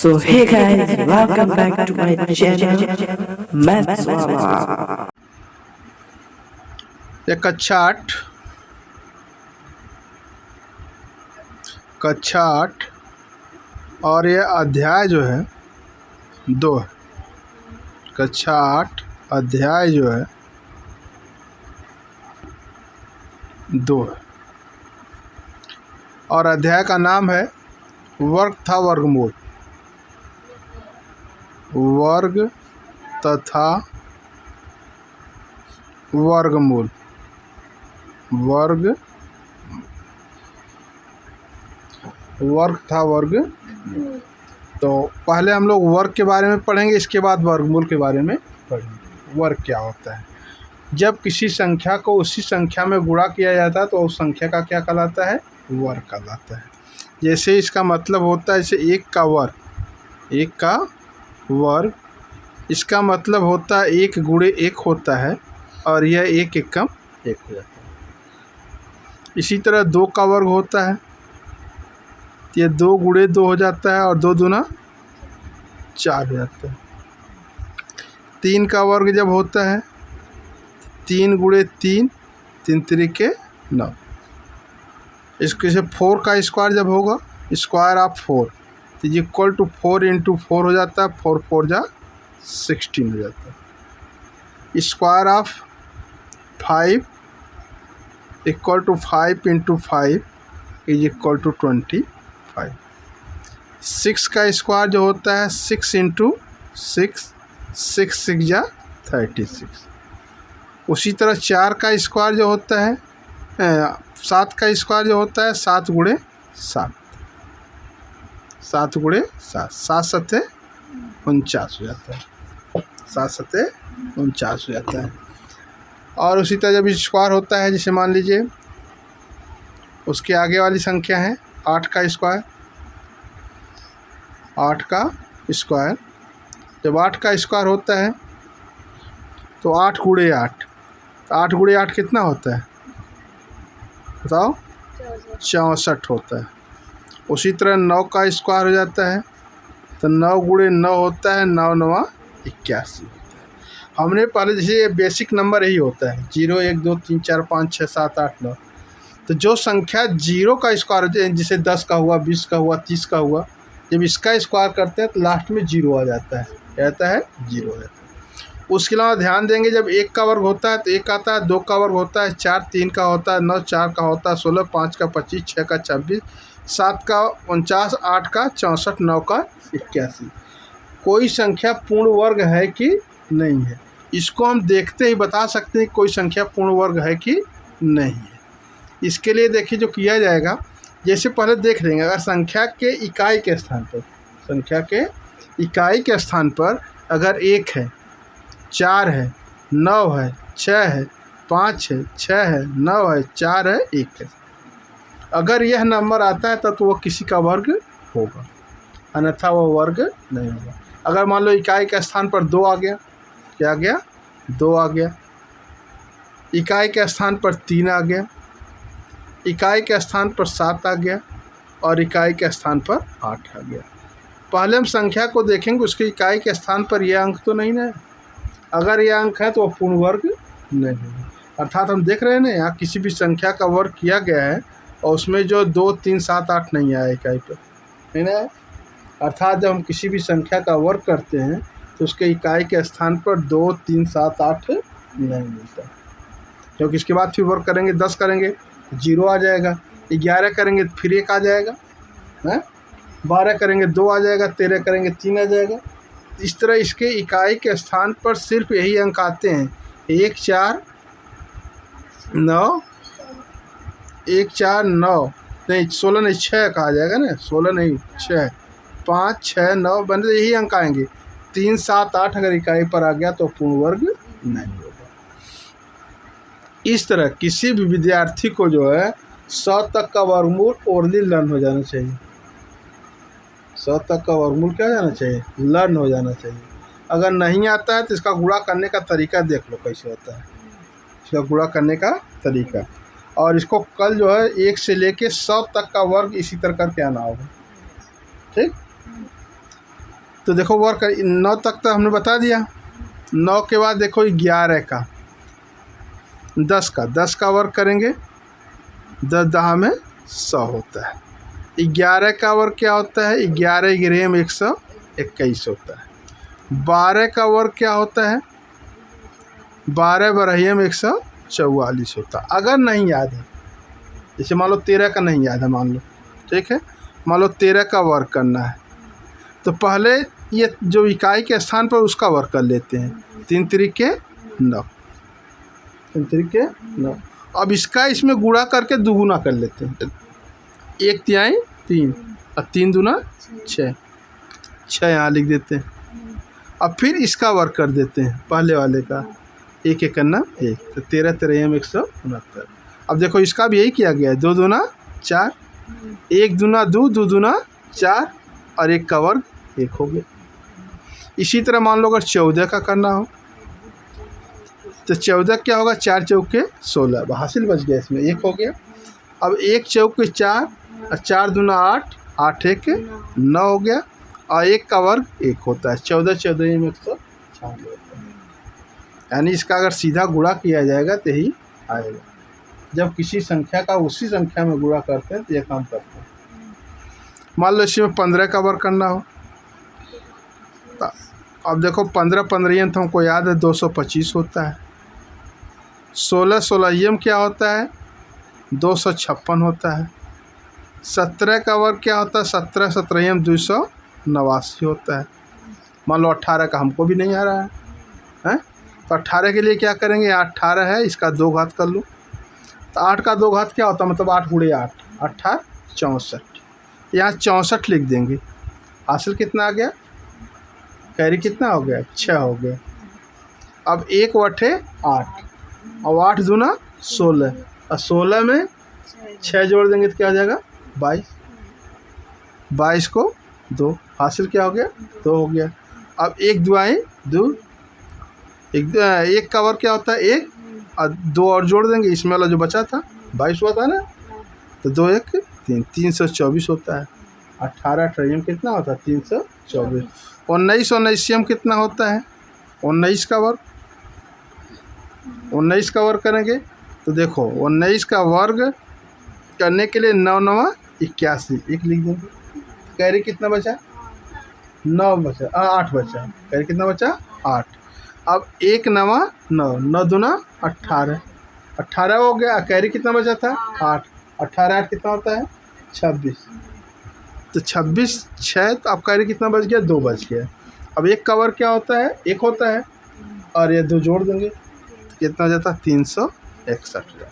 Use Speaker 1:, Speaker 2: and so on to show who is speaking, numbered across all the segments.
Speaker 1: So hey guys, welcome back to my channel Maths Wala।
Speaker 2: ये कक्षा 8 और ये अध्याय जो है 2 है। कक्षा 8 अध्याय जो है 2 है और अध्याय का नाम है वर्ग तथा वर्गमूल। वर्ग तथा वर्गमूल। वर्ग तथा वर्ग। तो पहले हम लोग वर्ग के बारे में पढ़ेंगे, इसके बाद वर्गमूल के बारे में पढ़ेंगे। वर्ग क्या होता है? जब किसी संख्या को उसी संख्या में गुणा किया जाता है तो उस संख्या का क्या कहलाता है? वर्ग कहलाता है। जैसे इसका मतलब होता है, जैसे 1 का वर्ग, 1 का वर्ग, इसका मतलब होता है 1 गुणे 1 होता है और यह 1 एकम 1 हो जाता है। इसी तरह 2 का वर्ग होता है, ये 2 गुणे 2 हो जाता है और 2 दूना 4 हो जाता है। 3 का वर्ग जब होता है 3 गुणे 3, 3 त्रिके 9। इसके से 4 का स्क्वायर जब होगा, square of 4 is equal to 4 into 4 हो जाता है, 4 4 जा 16 हो जाता है। Square of 5 equal to 5 into 5 is equal to 25। 6 का स्क्वायर जो होता है 6 इंटू 6, 6 6 जा 36। उसी तरह 4 का स्क्वायर जो होता है 7 का स्क्वायर जो होता है 7 गुणे 7, 7 गुणे 7, 7 सत्ते 49 हो जाता है, 7 सत्ते 49 हो जाता है। और उसी तरह जब स्क्वायर होता है, जैसे मान लीजिए उसके आगे वाली संख्या है 8 का स्क्वायर, 8 का स्क्वायर, जब 8 का स्क्वायर होता है तो 8 गुणे 8, तो 8 गुणे 8 कितना होता है बताओ? 64 होता है। उसी तरह 9 का स्क्वायर हो जाता है तो 9 गुणे 9 होता है, 9 9 81 होता है। हमने पहले जैसे ये बेसिक नंबर यही होता है 0 1 2 3 4 5 6 7 8 9। तो जो संख्या 0 का स्क्वायर होता है, जैसे 10 का हुआ, 20 का हुआ, 30 का हुआ, जब इसका स्क्वायर करते हैं तो लास्ट में 0 आ जाता है, क्या आता है? 0 आ जाता है। उसके अलावा ध्यान देंगे, जब 1 का वर्ग होता है तो 1 आता है, 2 का वर्ग होता है 4, 3 का होता है 9, 4 का होता है 16, 5 का 25, 6 का 26, 7 का 49, 8 का 64, 9 का 81। कोई संख्या पूर्ण वर्ग है कि नहीं है, इसको हम देखते ही बता सकते हैं कोई संख्या पूर्ण वर्ग है कि नहीं है। इसके लिए देखिए जो किया जाएगा, जैसे पहले देख लेंगे, अगर संख्या के इकाई के स्थान पर, संख्या के इकाई के स्थान पर अगर 1 है, 4 है, 9 है, 6 है, 5 है, 6 है, 9 है, 4 है, 1 है, अगर यह नंबर आता है तब तो वह किसी का वर्ग होगा, अन्यथा वह वर्ग नहीं होगा। अगर मान लो इकाई के स्थान पर 2 आ गया, क्या आ गया? 2 आ गया। इकाई के स्थान पर 3 आ गया, इकाई के स्थान पर 7 आ गया और इकाई के स्थान पर 8 आ गया। पहले हम संख्या को देखेंगे उसके इकाई के स्थान पर यह अंक तो नहीं ना, अगर यह अंक है तो वह पूर्ण वर्ग नहीं होगा। अर्थात हम देख रहे हैं ना, यहाँ किसी भी संख्या का वर्ग किया गया है और उसमें जो 2 3 7 8 नहीं आया इकाई पर, है ना। अर्थात जब हम किसी भी संख्या का वर्ग करते हैं तो उसके इकाई के स्थान पर 2 3 7 8 नहीं मिलता, क्योंकि इसके बाद फिर वर्ग करेंगे, 10 करेंगे 0 आ जाएगा, 11 करेंगे फिर 1 आ जाएगा, हैं 12 करेंगे 2 आ जाएगा, 13 करेंगे 3 आ जाएगा। इस तरह इसके इकाई के स्थान पर सिर्फ यही अंक आते हैं, 1 4 9, 1 4 9 नहीं 16 नहीं 6 कहा जाएगा ना, 16 नहीं 6, 5 6 9 बने यही अंक आएंगे। 3 7 8 अगर इकाई पर आ गया तो पूर्ण वर्ग नहीं होगा। इस तरह किसी भी विद्यार्थी को जो है 100 तक का वर्गमूल ओरली लर्न हो जाना चाहिए। 100 तक का वर्गमूल क्या हो जाना चाहिए? लर्न हो जाना चाहिए। अगर नहीं आता है तो इसका गुणा करने का तरीका देख लो कैसे होता है, इसका गुणा करने का तरीका, और इसको कल जो है 1 से लेके 100 तक का वर्ग इसी तरह करके आना होगा, ठीक। तो देखो वर्क 9 तक तो हमने बता दिया। 9 के बाद देखो 11 का, 10 का वर्क करेंगे, 10 दहा में 100 होता है। 11 का वर्क क्या होता है? 11 गिरे में 121 होता है। 12 का वर्क क्या होता है? 12 बरहिए में 144 होता है। अगर नहीं याद है, जैसे मान लो 13 का नहीं याद है, मान लो, ठीक है, मान लो 13 का वर्क करना है, तो पहले ये जो इकाई के स्थान पर उसका वर्क कर लेते हैं। 3 त्रिके 9, 3 त्रिके 9। अब इसका इसमें गुणा करके दुगुना कर लेते हैं। 1 तिहाई 3 और 3 दूना 6, 6 यहाँ लिख देते हैं। अब फिर इसका वर्क कर देते हैं, पहले वाले का, 1 1 करना 1, तो 13 13 में 169। अब देखो इसका भी यही किया गया है, 2 दूना 4, 1 दूना 2, 2 दूना 4 और 1 का वर्ग 1 हो गया। इसी तरह मान लो अगर 14 का करना हो तो 14 क्या होगा? 4 चौके 16, हासिल बच गया, इसमें 1 हो गया। अब 1 चौके 4 और 4 दूना 8, 8 1 9 हो गया और 1 का वर्ग 1 होता है। 14 14 में 196 होता है। यानी इसका अगर सीधा गुणा किया जाएगा तो यही आएगा। जब किसी संख्या का उसी संख्या में गुणा करते हैं तो यह काम करते हैं। मान लो इसमें 15 का वर्क करना हो, तो अब देखो 15 15 तो हमको याद है 225 होता है। 16 16 क्या होता है? 256 होता है। 17 का वर्क क्या होता है? 17 17 289 होता है। मान लो 18 का हमको भी नहीं आ रहा है, तो 18 के लिए क्या करेंगे? 18 है, इसका 2 घात कर लो, तो 8 का 2 घात क्या होता है? मतलब 8 गुणे 8, 8 64। यहाँ 64 लिख देंगे। हासिल कितना आ गया? कैरी कितना हो गया? 6 हो गया। अब 1 वठे 8 और 8 दूना 16 और 16 में 6 जोड़ देंगे तो क्या हो जाएगा? 22। 22 को 2, हासिल क्या हो गया? 2 हो गया। अब 1 दुआएँ 2, 1 का वर्ग क्या होता है? 1 और 2 और जोड़ देंगे, इसमें वाला जो बचा था 22 हुआ था ना, तो 2 1 3, 324 होता है। 18 18 कितना होता है? 324। 19 19 कितना होता है? 19 का वर्ग, 19 का वर्ग करेंगे तो देखो 19 का वर्ग करने के लिए 9 9 81, 1 लिख देंगे। कैरी कितना बचा? 9 बचा, 8 बचा। कैरी कितना बचा? 8। अब 1 9 9, 9 दूना 18, 18 हो गया। कैरी कितना बचा था? 8, 18 8 कितना होता है? 26। तो 26 6, तो अब कैरी कितना बच गया? 2 बच गया। अब 1 का वर्ग क्या होता है? 1 होता है और ये 2 जोड़ देंगे तो कितना जाता है? 361 जाता है,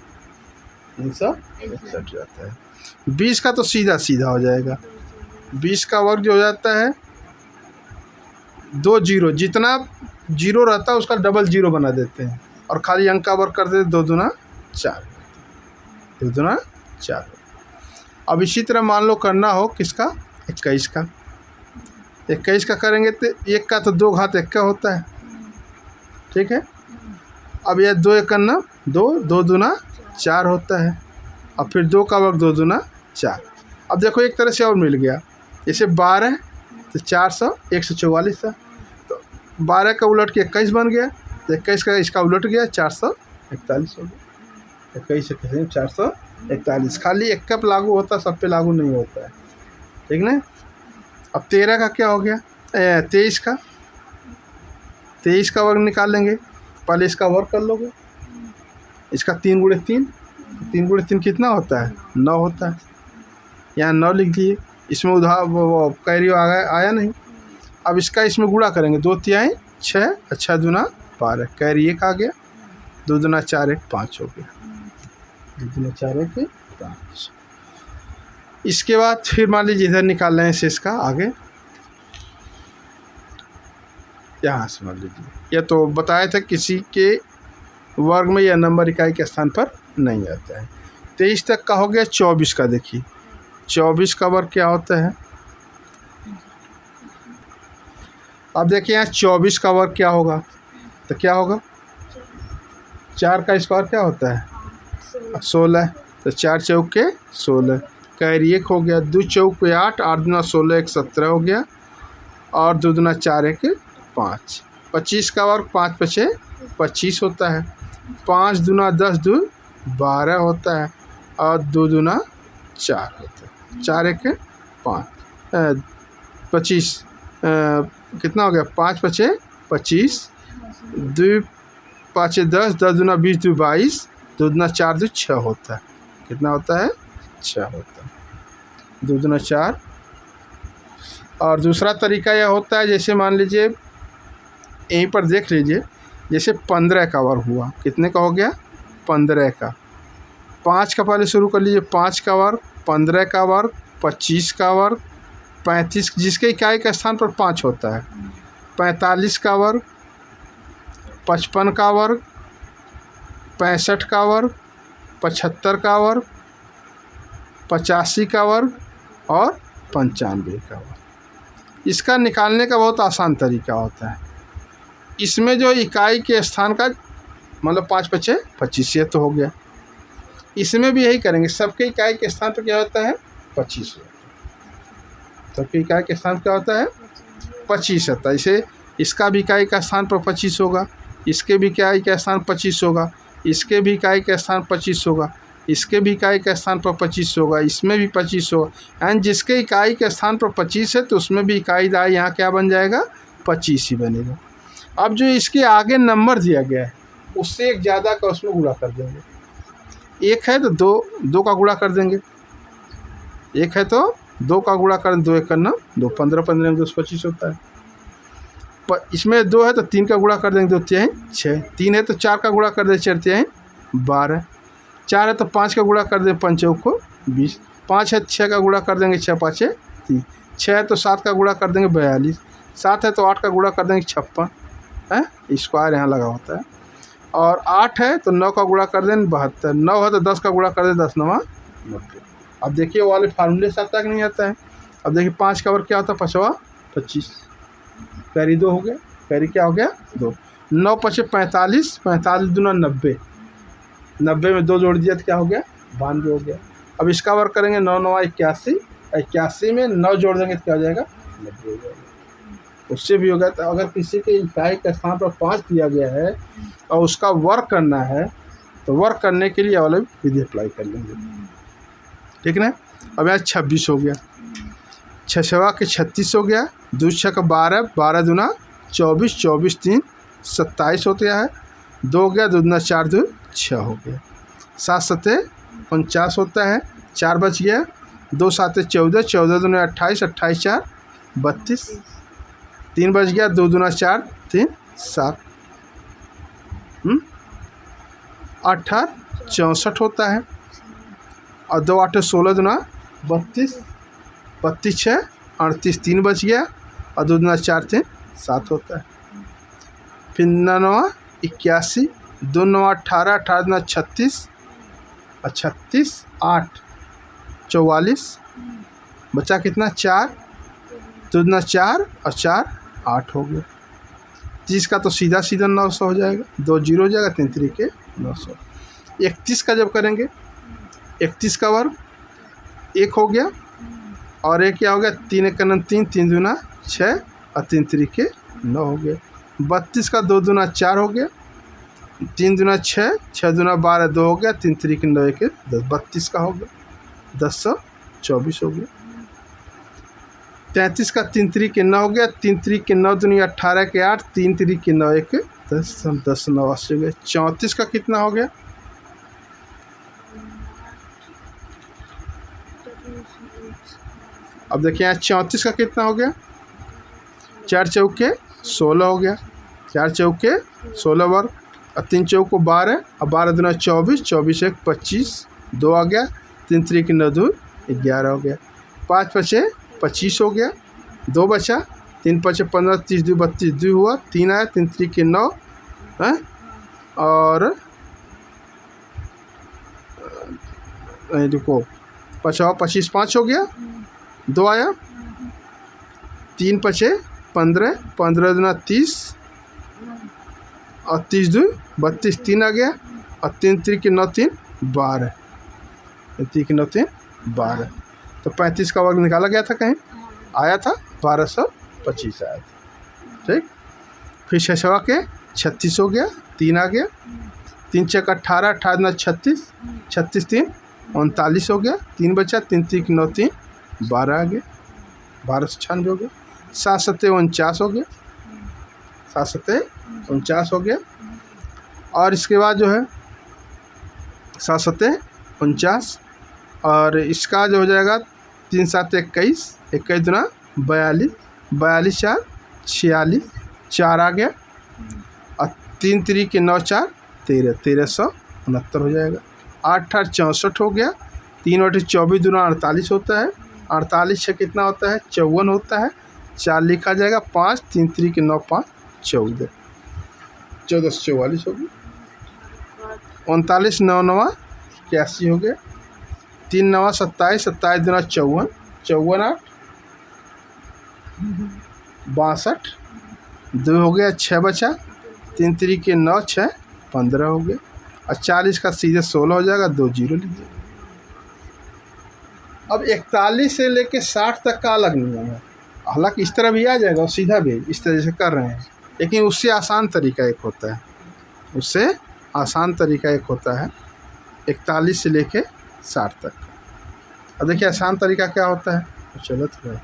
Speaker 2: 361 जाता है। 20 का तो सीधा सीधा हो जाएगा। 20 का वर्ग जो हो जाता है 2 0, जितना 0 रहता है उसका डबल 0 बना देते हैं और खाली अंक का वर्ग कर देते हैं। 2 दूना 4, 2 दूना 4। अब इसी तरह मान लो करना हो किसका? 21 का। 21 का करेंगे तो 1 का तो 2 घात 1 का होता है, ठीक है। अब यह 2 1 करना 2, 2 दूना 4 होता है और फिर 2 का वर्ग 2 दूना 4। अब देखो एक तरह से और मिल गया, जैसे 12 तो 400 144 था, तो 12 का उलट के 21 बन गया, तो 21 का इसका उलट गया 441 हो गया। 21 से 441, खाली एक कप लागू होता, सब पे लागू नहीं होता है, ठीक ना। अब 13 का क्या हो गया? 23 का, 23 का वर्ग निकाल लेंगे। पहले इसका वर्ग कर लोगे, इसका 3 गुणे 3, 3 गुणे 3 कितना होता है? 9 होता है। यहाँ 9 लिख दिए, इसमें उधार वो कैरी आया नहीं। अब इसका इसमें गुणा करेंगे, 2 तिहाई 6, 6 दूना 12, कैरी 1 आ गया। 2 दूना 4 1 5 हो गया, 2 दूना 4 1 5। इसके बाद फिर मान लीजिए इधर निकाल रहे हैं शेष का आगे, यहाँ से मान लीजिए, यह तो बताया था किसी के वर्ग में या नंबर इकाई के स्थान पर नहीं आता है। 23 तक का हो गया। 24 का देखिए, 24 का वर्ग क्या होता है? अब देखिए यहाँ 24 का वर्ग क्या होगा, तो क्या होगा? 4 का स्क्वायर क्या होता है? 16, तो 4 चौके 16, कैरी 1 हो गया। 2 चौके 8, 8 दूना 16 1 17 हो गया और 2 दूना 4 1 5। 25 का वर्ग 5 पचे 25 होता है। 5 दूना 10 2 12 होता है और 2 दूना 4 होता है। 4 1 5 25 कितना हो गया 5 पचे 25 2 5 10 10 दूना 20 2 22 2 दूना 4 2 6 होता है। कितना होता है 6 होता है। 2 दूना 4। और दूसरा तरीका यह होता है जैसे मान लीजिए यहीं पर देख लीजिए जैसे 15 का वर्ग हुआ। कितने का हो गया 15 का। 5 का पहले शुरू कर लीजिए। 5 का वर्ग 15 का वर्ग 25 का वर्ग 35 जिसके इकाई के स्थान पर 5 होता है। 45 का वर्ग 55 का वर्ग 65 का वर्ग 75 का वर्ग 85 का वर्ग और 95 का वर्ग। इसका निकालने का बहुत आसान तरीका होता है। इसमें जो इकाई के स्थान का मतलब 5 पचे 25 ये तो हो गया। इसमें भी यही करेंगे। सबके इकाई के स्थान पर क्या होता है 25 होता है। सबके इकाई के स्थान क्या होता है 25 होता है। इसे इसका भी इकाई का स्थान पर 25 होगा, इसके भी इकाई का स्थान 25 होगा, इसके भी इकाई का स्थान 25 होगा, इसके भी इकाई के स्थान पर 25 होगा, इसमें भी 25 होगा। एंड जिसके इकाई के स्थान पर 25 है तो उसमें भी इकाई दाई यहाँ क्या बन जाएगा 25 ही बनेगा। अब जो इसके आगे नंबर दिया गया है उससे एक ज़्यादा का उसमें गुणा कर देंगे। एक है तो दो का गुणा कर देंगे। एक है तो 2 का गुणा कर 2 1 करना 2 15 15 में 2 25 होता है। इसमें 2 है तो 3 का गुणा कर देंगे 2 तिहाई 6। 3 है तो 4 का गुणा कर देंगे 4 तिहाई 12। 4 है तो 5 का गुणा कर देंगे 5 चौको 20। 5 है 6 का गुणा कर देंगे 6 5 30। 6 है तो 7 का गुणा कर देंगे 42। 7 है तो 8 का गुणा कर देंगे 56 है। स्क्वायर यहाँ लगा होता है। और 8 है तो 9 का गुणा कर देंगे 72। 9 है तो 10 का गुणा कर देंगे 10 9 90। अब देखिए वो वाले फार्मूले से आता है कि नहीं आता है। अब देखिए 5 का वर्ग क्या होता है 5 25। कैरी 2 हो गया। कैरी क्या हो गया 2। 9 5 45 45 दूना 90। 90 में 2 जोड़ दिया तो क्या हो गया 92 हो गया। अब इसका वर्ग करेंगे 9 9 81। 81 में 9 जोड़ देंगे तो क्या हो जाएगा 90 हो जाएगा। उससे भी होगा। तो अगर किसी के इकाई के स्थान पर 5 दिया गया है और उसका वर्क करना है तो वर्क करने के लिए वाला विधि अप्लाई कर लेंगे। ठीक ना। अब यहाँ 26 हो गया। 6 6 के 36 हो गया। 2 6 का 12 12 दूना 24 24 3 27 होता है। 2 हो गया 2 दूना 4 2 6 हो गया। 7 7 49 होता है। 4 बच गया। 2 7 14 14 दूना 28 28 4 32। 3 बच गया। 2 दूना 4 3 7 8 64 होता है। और 2 8 16 दूना 32 32 6 38 3 बच गया। और 2 दूना 4 3 7 होता है। फिर 9 81 2 9 18 18 दूना 36 और 36 8 44 बचा कितना 4 2 दूना 4 और 4 8 हो गया। 30 का तो सीधा सीधा 900 हो जाएगा। 2 0 हो जाएगा 3 3 के 900। 31 का जब करेंगे 31 का वर्ग 1 हो गया। और एक क्या हो गया 3 1 3 3 दूना 6 और 3 3 के 9 हो गया। 32 का 2 दूना 4 हो गया। 3 दूना 6 6 दूना 12 2 हो गया। 3 3 के 9 1 10 32 का हो गया 1024 हो गया। 33 का 3 3 के 9 हो गया। 3 3 के 9 दूनी 18 के 8 3 3 के 9 1 10 10 9 80 हो गया। 34 का कितना हो गया अब देखिए यहाँ 34 का कितना हो गया 4 चौके 16 हो गया। 4 चौके 16 वर्ग और 3 चौको 12 और 12 दूना 24 24 1 25 2 आ गया। 3 3 के 9 2 11 हो गया। 5 5 25 हो गया। 2 बचा। 3 5 15 30 2 32 2 हुआ। 3 आया। 3 3 के 9 है। और देखो 50 25 5 हो गया। 2 आया। 3 5 15 15 दूना 30 और 30 2 32 3 आ गया। और 3 3 के 9 3 12 3 के 9 3 12। तो 35 का वर्ग निकाला गया था कहीं आया था 1200 25 आया था। ठीक, फिर 6 सवा के 36 हो गया, 3 आ गया, 3 छः 18, 18 दूना 36, 36 3 39 हो गया, 3 बचा, 3 3 9 3 12 आ गया, 1296 हो गया, 7 7 49 हो गया, 7 7 49 हो गया। और इसके बाद जो है 7 7 49 और इसका जो हो जाएगा 3 7 21, 21 दूना 42, 42 4 46, 4 आ गया, और 3 3 के 9 4 13, 1369 हो जाएगा। 8 8 64 हो गया, 3 8 24 दूना 48 होता है, 48 6 कितना होता है 54 होता है, 4 लिखा जाएगा, 5 3 3 के 9 5 14, 14 से 44 हो गया, 39 9 9 81 हो गया, 3 9 27, 27 दूना 54, 54 8 62, 2 हो गया, 6 बचा, 3 3 के 9 6 15 हो गया, और 40 का सीधे 16 हो जाएगा, 2 जीरो लीजिए। अब 41 से लेके 60 तक का अलग नियम है, हालांकि इस तरह भी आ जाएगा और सीधा भी इस तरह से कर रहे हैं, लेकिन उससे आसान तरीका एक होता है, उससे आसान तरीका एक होता है 41 से लेके 60 तक। अब देखिए आसान तरीका क्या होता है, तो चलो थोड़ा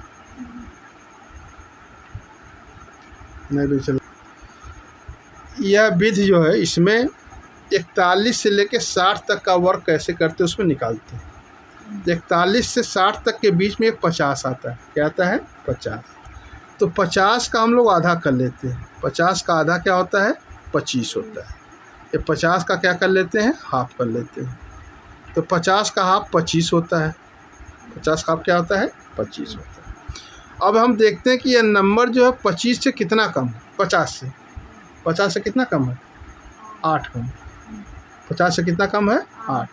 Speaker 2: नहीं भी चलो, यह विधि जो है इसमें 41 से लेके 60 तक का वर्क कैसे करते हैं उसमें निकालते हैं। 41 से 60 तक के बीच में एक 50 आता है, क्या आता है 50, तो 50 का हम लोग आधा कर लेते हैं, 50 का आधा क्या होता है 25 होता है, ये 50 का क्या कर लेते हैं हाफ कर लेते हैं, तो 50 का हाफ 25 होता है, 50 का हाफ क्या होता है 25 होता है। अब हम देखते हैं कि यह नंबर जो है 25 से कितना कम है, 50 से कितना कम है 8 कम, 50 से कितना कम है 8,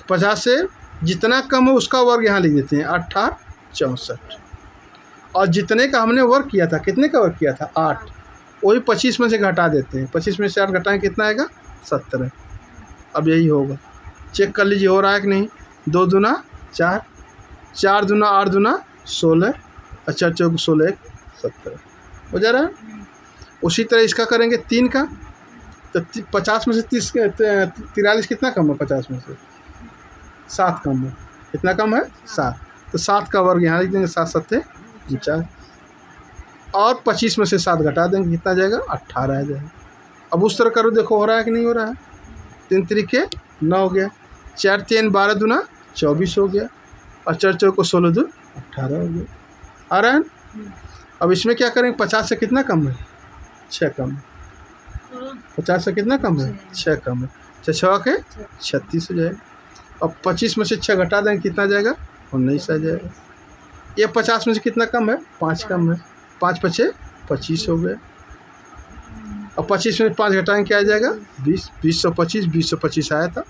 Speaker 2: 50 से जितना कम है उसका वर्ग यहाँ लिख देते हैं 8 8 64, और जितने का हमने वर्क किया था, कितने का वर्क किया था 8, वही 25 में से घटा देते हैं, 25 में से 8 घटाएँ कितना आएगा 17। अब यही होगा, चेक कर लीजिए हो रहा है कि नहीं, 2 दूना 4, 4 दूना 8 दूना 16, और 4 चौक 16 1 17 हो जा रहा है। उसी तरह इसका करेंगे 3 का, तो 50 में से 43 कितना कम है 50 में से 7 कम है, कितना कम है 7, तो 7 का वर्ग यहाँ लिख देंगे, 7 7 49, और 25 में से 7 घटा देंगे, कितना जाएगा 18 आ जाएगा। अब उस तरह करो, देखो हो रहा है कि नहीं हो रहा है, 3 3 9 हो गया, 4 3 12 दूना 24 हो गया, और 4 चौक 16 2 18 हो गया, आ रहा है। अब इसमें क्या करेंगे, 50 से कितना कम है 6 कम है, 50 से कितना कम है 6 कम है, 6 6 के 36 हो जाएगा, और 25 में से 6 घटा देंगे, कितना जाएगा 19 आ जाएगा। ये 50 में से कितना कम है 5 कम है, 5 5 25 हो गया, और 25 में 5 घटाएंगे क्या आ जाएगा 20, 20 125 आया था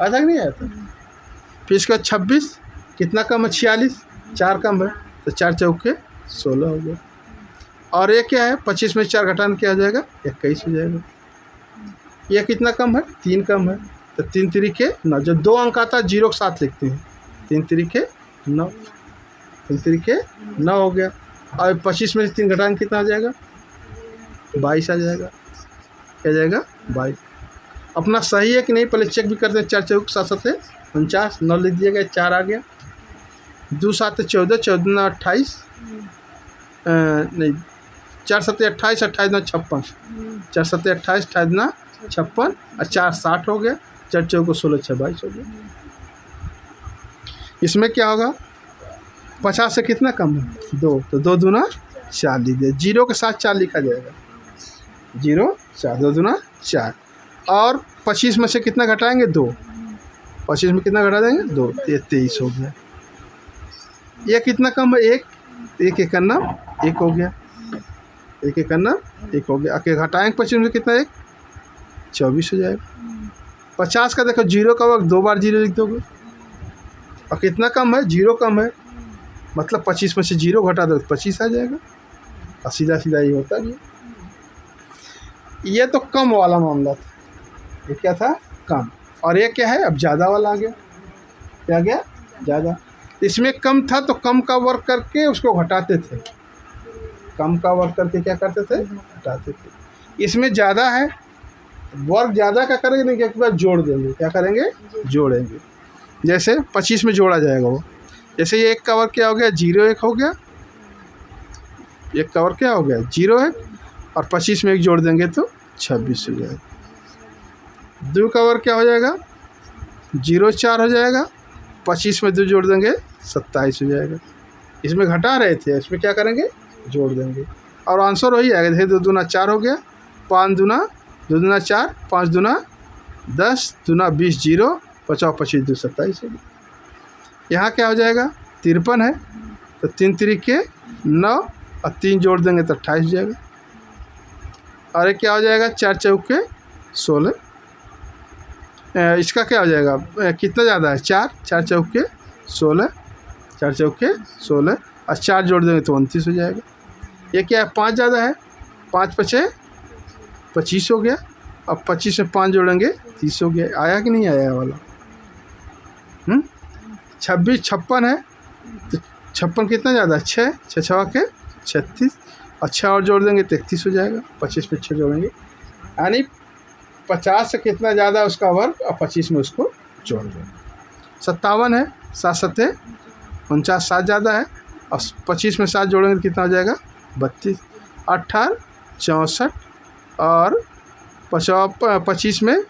Speaker 2: कि नहीं आया था। फिर इसके बाद 26 कितना कम है 46, 4 कम है, तो 4 चौके 16 हो गया, और ये क्या है 25 में 4 घटाने क्या आ जाएगा 21 हो जाएगा। यह कितना कम है 3 कम है, तो 3 3 के 9, जब 2 अंक आता है 0 के साथ लिखते हैं, 3 3 के 9, 3 3 के 9 हो गया, और 25 में से 3 घटाने कितना आ जाएगा 22 आ जाएगा, क्या जाएगा 22। अपना सही है कि नहीं पहले चेक भी करते हैं, 4 चौक 7 7 49, 9 लिख दिएगा, 4 आ गया, 2 7 14, 14 28 नहीं 4 7 28, 28 9 56, 4 7 28, 28 9 56, और 4 60 हो गया, 4 चौक 16 6 22 हो गया। इसमें क्या होगा 50 से कितना कम है 2, तो 2 दूना 4 लीजिए, 0 के साथ 4 लिखा जाएगा, 0 4, 2 दूना 4, और 25 में से कितना घटाएंगे 2, 25 में कितना घटा देंगे 2, तो 23 हो गया। ये कितना कम है 1, 1 1 करना 1 हो गया, 1 1 करना 1 हो गया, आके घटाएंगे 25 में कितना 1 24 हो जाएगा। 50 का देखो 0 का वक्त 2 बार 0 लिख दोगे, और कितना कम है 0 कम है, मतलब 25 में से 0 घटा दो 25 आ जाएगा, और सीधा सीधा ये होता है। ये तो कम वाला मामला था, ये क्या था कम, और ये क्या है अब ज़्यादा वाला आ गया, क्या गया ज़्यादा। इसमें कम था तो कम का वर्क करके उसको घटाते थे, कम का वर्ग करके क्या करते थे, घटाते थे। इसमें ज़्यादा है, वर्ग ज़्यादा क्या करेंगे, नहीं एक बार जोड़ देंगे, क्या करेंगे, जोड़ेंगे। जैसे 25 में जोड़ा जाएगा वो, जैसे ये 1 का वर्ग क्या हो गया, 0 1 हो गया, 1 का वर्ग क्या हो गया 0 1, और 25 में 1 जोड़ देंगे तो 26 हो जाएगा। 2 का वर्ग क्या हो जाएगा, 0 4 हो जाएगा, 25 में 2 जोड़ देंगे 27 हो जाएगा। इसमें घटा रहे थे, इसमें क्या करेंगे, जोड़ देंगे, और आंसर वही आएगा। जैसे 2 दूना 4 हो गया, 5 दूना 2 दूना 4, 5 दूना 10, दूना 20, 0 50 25 2 27 हो गया। यहाँ क्या हो जाएगा, 53 है, तो 3 3 9 और 3 जोड़ देंगे तो 28 हो जाएगा। और एक क्या हो जाएगा, 4 चौके 16। इसका क्या हो जाएगा, कितना ज़्यादा है, 4 4 चौके 16, 4 चौके 16, और 4 जोड़ देंगे तो 29 हो जाएगा। ये क्या है, 5 ज़्यादा है, 5 5 25 हो गया, अब 25 में 5 जोड़ेंगे 30 हो गया। आया कि नहीं आया वाला, 26 56 है, तो 56 कितना ज़्यादा है, 6 6 6 के 36, और 6 और जोड़ देंगे तो 31 हो जाएगा। 25 में 6 जोड़ेंगे, यानी 50 से कितना ज़्यादा उसका वर्ग, और 25 में उसको जोड़ देंगे। 57 है, 7 7 49, 7 ज़्यादा है, और 25 में 7 जोड़ेंगे तो कितना हो जाएगा 32। 18 64, और 25 में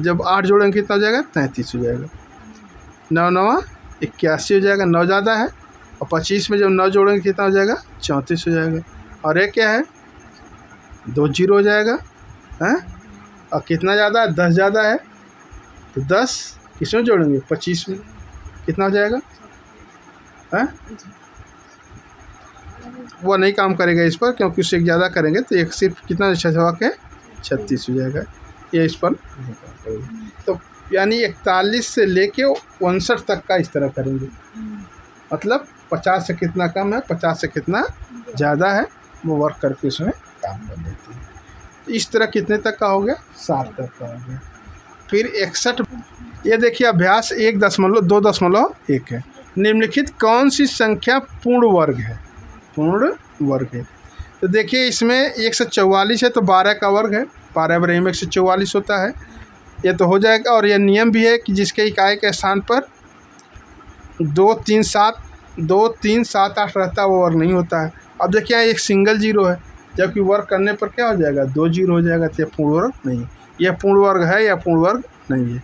Speaker 2: जब 8 जोड़ेंगे कितना हो जाएगा 33 हो जाएगा। 9 9 81 हो जाएगा, 9 ज़्यादा है, और 25 में जब 9 जोड़ेंगे कितना हो जाएगा 34 हो जाएगा। और एक क्या है, 2 0 हो जाएगा, हैं, और कितना ज़्यादा है, 10 ज़्यादा है, तो 10 किसमें जोड़ेंगे 25 में, कितना हो जाएगा, हैं, वो नहीं काम करेगा इस पर, क्योंकि उससे ज़्यादा करेंगे तो एक सिर्फ कितना 6 के 36 हो जाएगा, ये इस पर नहीं काम करेगा। तो यानी 41 से लेके 59 तक का इस तरह करेंगे, मतलब 50 से कितना कम है, 50 से कितना ज़्यादा है, वो वर्क करके उसमें काम कर देते हैं। तो इस तरह कितने तक का हो गया, 7 तक का हो गया। फिर 61, ये देखिए अभ्यास 1.2.1 है। निम्नलिखित कौन सी संख्या पूर्ण वर्ग है, पूर्ण वर्ग है। तो देखिए इसमें 144 है, तो 12 का वर्ग है, 12 बराबर में 144 होता है, ये तो हो जाएगा। और यह नियम भी है कि जिसके इकाई के स्थान पर 2 3 7 8 रहता है वो वर्ग नहीं होता है। अब देखिए यहाँ एक सिंगल 0 है, जबकि वर्ग करने पर क्या हो जाएगा 2 0 हो जाएगा, तो यह पूर्ण वर्ग नहीं है। यह पूर्ण वर्ग है या पूर्ण वर्ग नहीं है।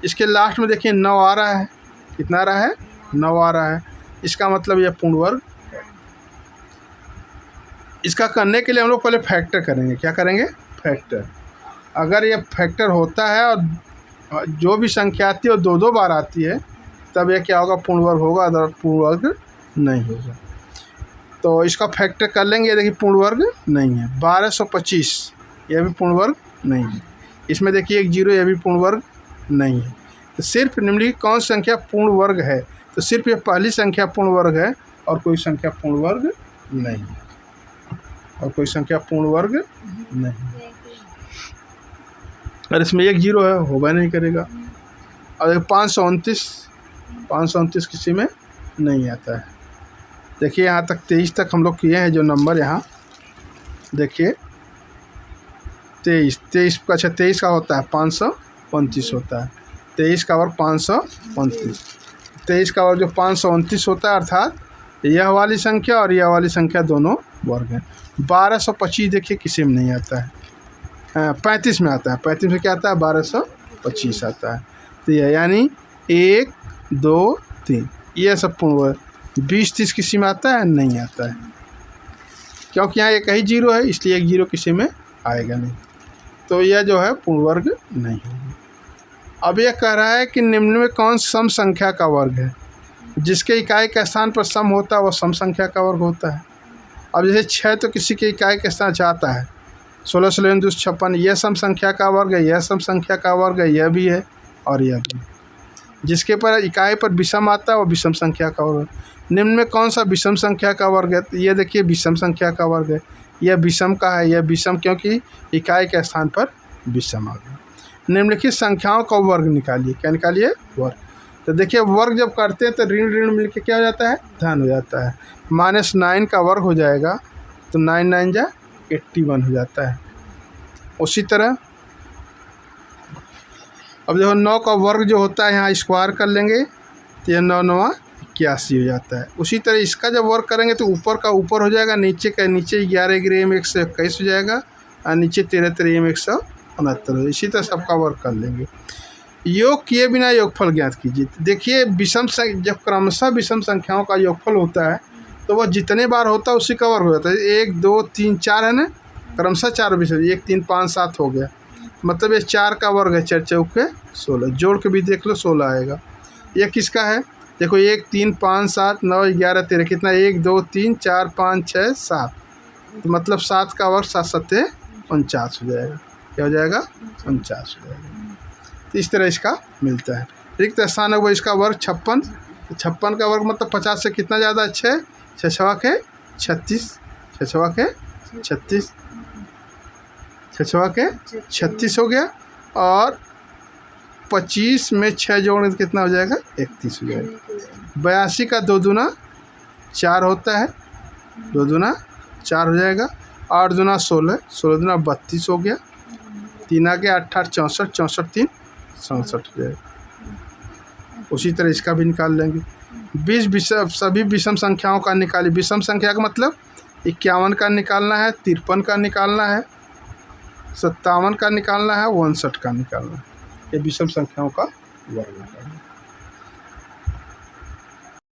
Speaker 2: इसके लास्ट में देखिए 9 आ रहा है, कितना आ रहा है 9 आ रहा है, इसका मतलब यह पूर्ण वर्ग है। इसका करने के लिए हम लोग पहले फैक्टर करेंगे, क्या करेंगे, फैक्टर। अगर यह फैक्टर होता है और जो भी संख्या आती है वो 2 2 बार आती है, तब यह क्या होगा, पूर्ण वर्ग होगा, अदर पूर्ण वर्ग नहीं होगा। तो इसका फैक्टर कर लेंगे, देखिए पूर्ण वर्ग नहीं है। 1225 यह भी पूर्ण वर्ग नहीं है। इसमें देखिए 1 0, यह भी पूर्ण वर्ग नहीं है। तो सिर्फ निम्नलिखित कौन सी संख्या पूर्ण वर्ग है, तो सिर्फ ये पहली संख्या पूर्ण वर्ग है, और कोई संख्या पूर्ण वर्ग नहीं है, और कोई संख्या पूर्ण वर्ग नहीं है। और इसमें 1 0 है, होगा नहीं करेगा। और 529 किसी में नहीं आता है। देखिए यहाँ तक 23 तक हम लोग किए हैं, जो नंबर यहाँ देखिए 23 का, अच्छा 23 का होता है 529 होता है, 23 का वर्ग 529, 23 का वर्ग जो 529 होता है, अर्थात यह वाली संख्या और यह वाली संख्या दोनों वर्ग हैं। 1225 देखिए किसी में नहीं आता है, 35 में आता है, 35 में क्या आता है 1225 आता है। तो यह यानी 1 2 3 ये सब पूर्ण वर्ग। 20 30 किसी में आता है, नहीं आता है, क्योंकि यहाँ एक ही 0 है, इसलिए 1 0 किसी में आएगा नहीं, तो यह जो है पूर्ण वर्ग नहीं होगी। अब यह कह रहा है कि निम्न में कौन सम संख्या का वर्ग है। जिसके इकाई के स्थान पर सम होता है वो सम संख्या का वर्ग होता है। अब जैसे 6 तो किसी के इकाई के स्थान जाता है, 16 16 2 56, यह सम संख्या का वर्ग है, यह सम संख्या का वर्ग है, यह भी है और यह भी। जिसके पर इकाई पर विषम आता है वो विषम संख्या का वर्ग है। निम्न में कौन सा विषम संख्या का वर्ग है, तो ये देखिए विषम संख्या का वर्ग है, यह विषम का है, यह विषम क्योंकि इकाई के स्थान पर विषम आ गया। निम्नलिखित संख्याओं का वर्ग निकालिए, क्या निकालिए, वर्ग। तो देखिए वर्ग जब करते हैं तो ऋण ऋण मिलके क्या हो जाता है, धन हो जाता है। -9 का वर्ग हो जाएगा तो 9 9 जा 81 हो जाता है। उसी तरह अब देखो 9 का वर्ग जो होता है यहाँ स्क्वायर कर लेंगे तो यह 9 9 81 हो जाता है। उसी तरह इसका जब वर्ग करेंगे तो ऊपर का ऊपर हो जाएगा, नीचे का नीचे 11 ग्रेम 121 हो जाएगा और नीचे 13 13 169 हो। इसी तरह सबका वर्ग कर लेंगे। योग किए बिना योगफल ज्ञात कीजिए। देखिए जब क्रमशः विषम संख्याओं का योगफल होता है तो वह जितने बार होता है उसी का वर्ग हो जाता है। 1 2 3 4 है ना, क्रमशः 4 विषम, 1 3 5 7 हो गया, मतलब ये 4 का वर्ग है, 4 चौके 16, जोड़ के भी देख लो 16 आएगा। ये किसका है, देखो 1 3 5 7 9 11 13 कितना, 1 2 3 4 5 6 7, तो मतलब 7 का वर्ग 7 7 49 हो जाएगा। क्या हो जाएगा, 49 हो जाएगा। तो इस तरह इसका मिलता है। रिक्त स्थान है वो इसका वर्ग 56, तो 56 का वर्ग मतलब 50 से कितना ज़्यादा, 6 6 के 36, 6 के 36, 6 के 36 हो गया, और 25 में 6 जोड़ने कितना हो जाएगा, 31 हो जाएगा। 82 का 2 दूना 4 होता है, 2 दूना 4 हो जाएगा। 8 दूना 16, 16 दूना 32 हो गया। 3 आ गया 8 8 64, 64 3 67 हो जाएगा। उसी तरह इसका भी निकाल लेंगे। 20 विषम, सभी विषम संख्याओं का निकालिए। विषम संख्या का मतलब 51 का निकालना है, 53 का निकालना है, 57 का निकालना है, 59 का निकालना है। ये विषम संख्याओं का वर्ग निकालना है।